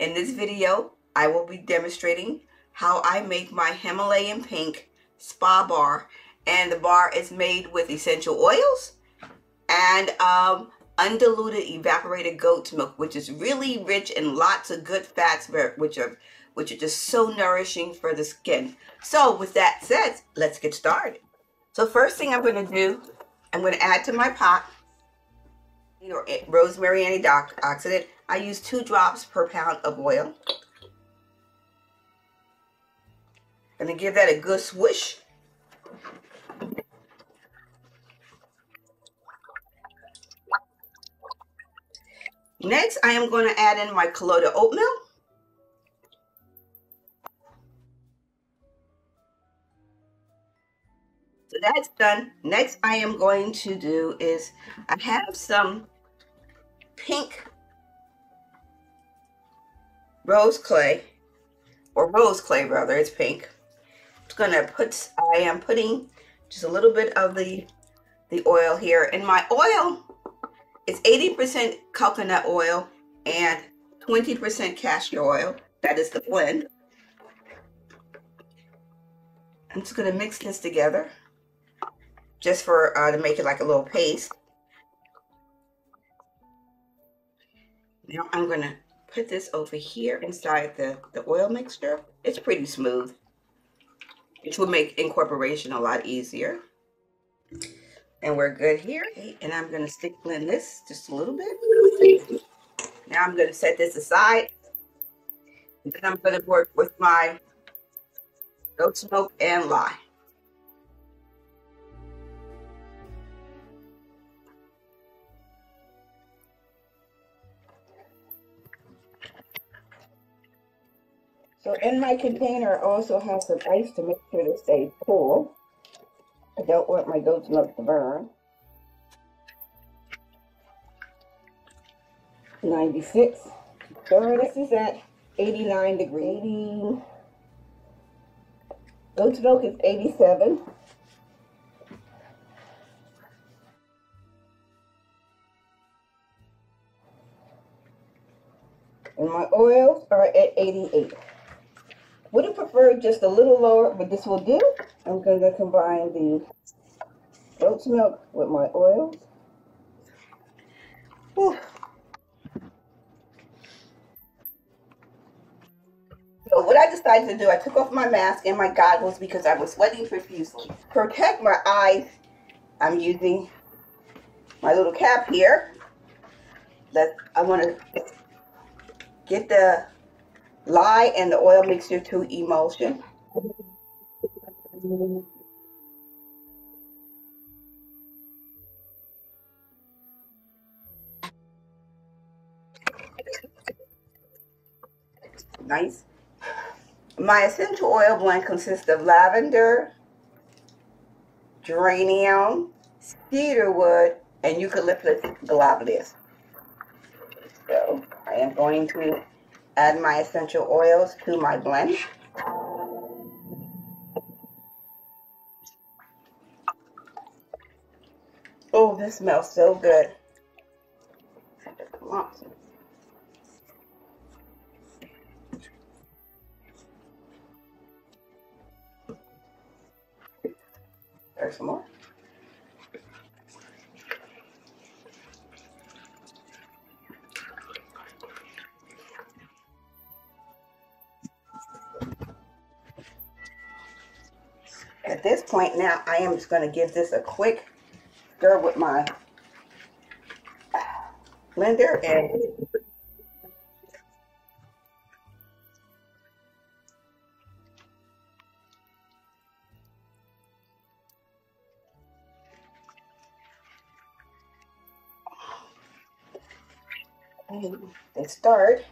In this video, I will be demonstrating how I make my Himalayan pink spa bar, and the bar is made with essential oils and undiluted evaporated goat's milk, which is really rich in lots of good fats, which are just so nourishing for the skin. So with that said, let's get started. So first thing I'm going to do, I'm going to add to my pot rosemary antioxidant. I use 2 drops per pound of oil. I'm going to give that a good swish. Next, I am going to add in my colloidal oatmeal. So that's done. Next, I am going to do is I have some pink rose clay, or rose clay rather, it's pink. I am putting just a little bit of the oil here. And my oil is 80% coconut oil and 20% castor oil. That is the blend. I'm just going to mix this together just for to make it like a little paste. Now I'm going to put this over here inside the oil mixture. It's pretty smooth, which will make incorporation a lot easier. And we're good here. Okay, and I'm going to stick blend this just a little bit. Now I'm going to set this aside. And then I'm going to work with my goat's milk and lye. So in my container, I also have some ice to make sure it stays cool. I don't want my goat's milk to burn. 96. So this is at 89 degrees. Goat's milk is 87. And my oils are at 88. Would have preferred just a little lower, but this will do. I'm going to combine the goat's milk with my oils. Whew. So what I decided to do, I took off my mask and my goggles because I was sweating profusely. To protect my eyes, I'm using my little cap here. I want to get the lye and the oil mixture to emulsion. Nice. My essential oil blend consists of lavender, geranium, cedarwood, and eucalyptus globulus. So I am going to add my essential oils to my blend. Oh, this smells so good. There's some more. At this point now, I am just going to give this a quick stir with my blender and start.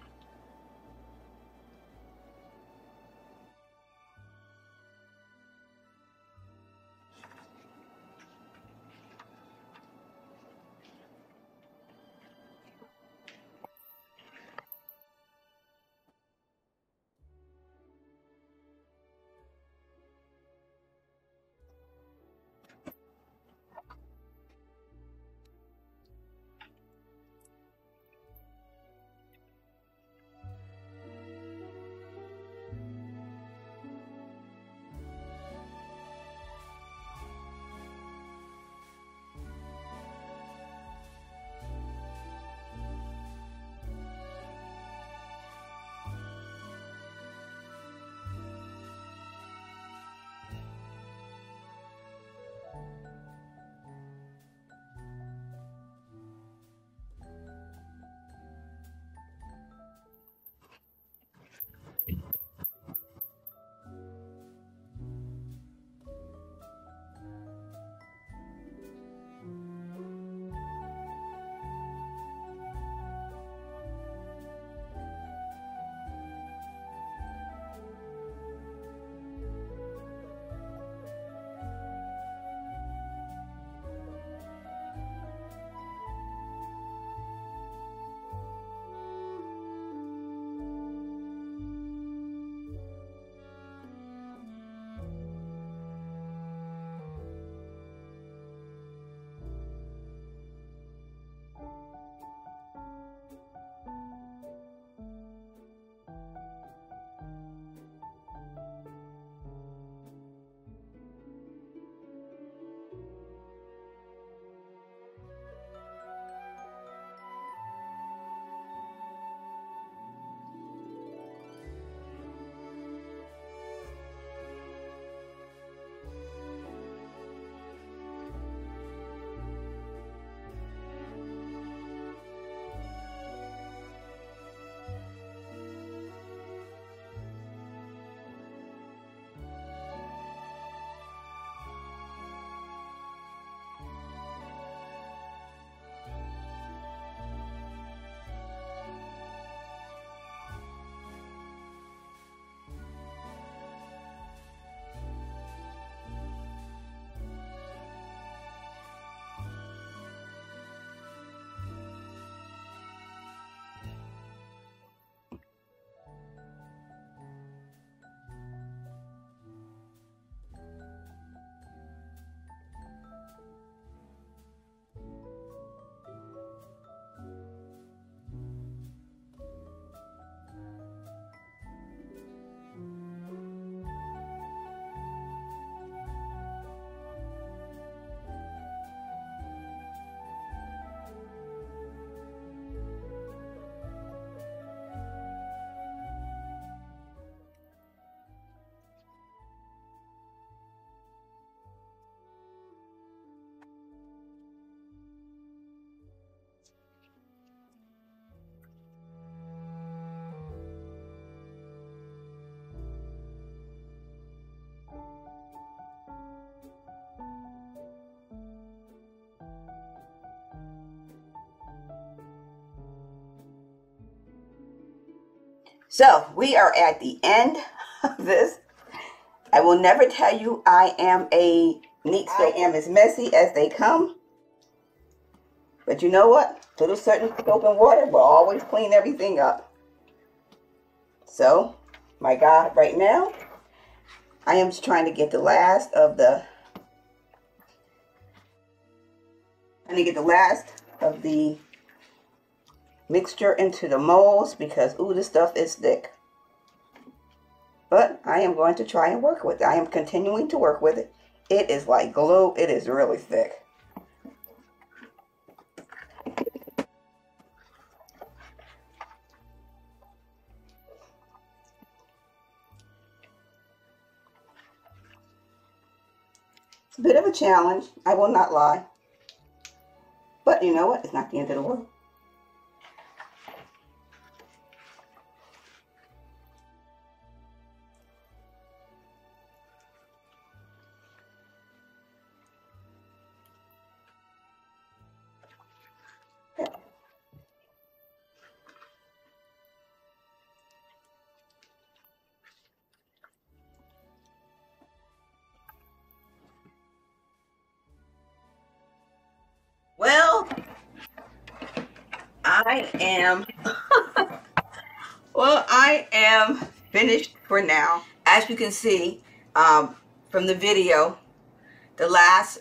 So we are at the end of this. I will never tell you I am a neat soap. I am as messy as they come. But you know what? Little certain soap and water will always clean everything up. So, my God, right now, I am just trying to get the last of the mixture into the molds because, ooh, this stuff is thick. But I am going to try and work with it. I am continuing to work with it. It is like glue. It is really thick. It's a bit of a challenge. I will not lie. But you know what? It's not the end of the world. Well, I am finished for now. As you can see from the video, the last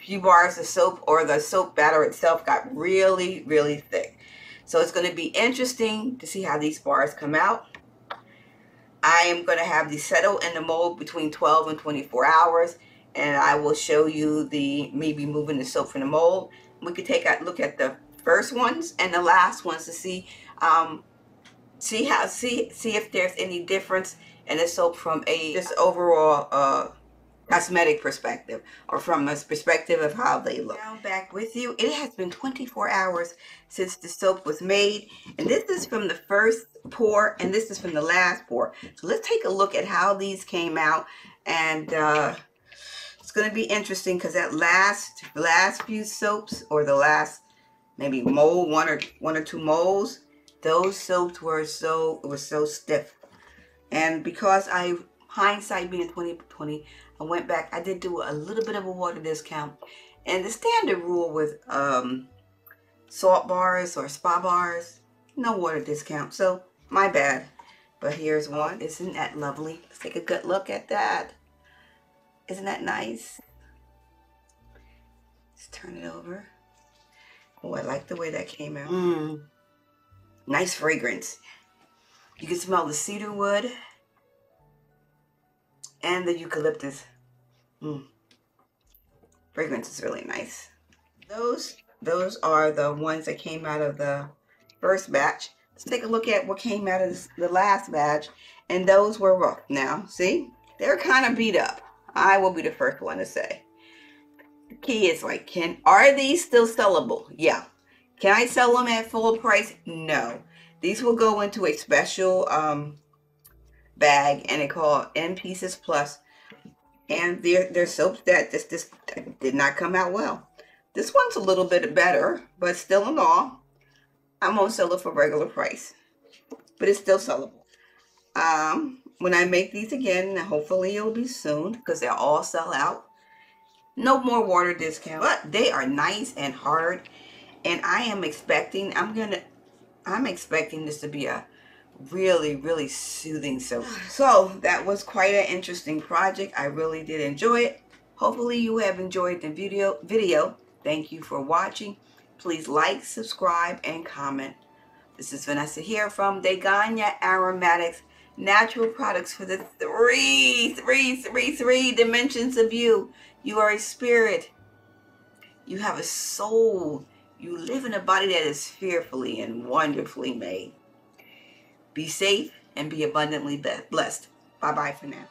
few bars of soap or the soap batter itself got really, really thick. So it's going to be interesting to see how these bars come out. I am going to have these settle in the mold between 12 and 24 hours. And I will show you me removing the soap from the mold. We could take a look at the first ones and the last ones to see if there's any difference in the soap from a just overall cosmetic perspective or from a perspective of how they look. Now back with you. It has been 24 hours since the soap was made, and this is from the first pour and this is from the last pour. So let's take a look at how these came out, and it's going to be interesting because that last few soaps, or the last maybe mold, one or two molds, those soaps were so stiff. And because hindsight being 20/20, I went back. I did do a little bit of a water discount, and the standard rule with salt bars or spa bars, no water discount. So my bad. But here's one. Isn't that lovely? Let's take a good look at that. Isn't that nice? Let's turn it over. Oh, I like the way that came out. Nice fragrance. You can smell the cedarwood and the eucalyptus. Fragrance is really nice. Those are the ones that came out of the first batch. Let's take a look at what came out of the last batch. And those were rough. Now, see? They're kind of beat up. I will be the first one to say. The key is like, are these still sellable? Yeah. Can I sell them at full price? No. These will go into a special bag, and it's called N Pieces Plus. And they're soaps that this did not come out well. This one's a little bit better, but still in all, I'm gonna sell it for regular price. But it's still sellable. When I make these again, hopefully it'll be soon because they'll all sell out. No more water discount, but they are nice and hard, and I'm expecting this to be a really, really soothing soap. So that was quite an interesting project. I really did enjoy it. Hopefully you have enjoyed the video. Thank you for watching. Please like, subscribe, and comment. This is Vanessa here from Degania Aromatics. Natural products for the three dimensions of you. You are a spirit. You have a soul. You live in a body that is fearfully and wonderfully made. Be safe and be abundantly blessed. Bye-bye for now.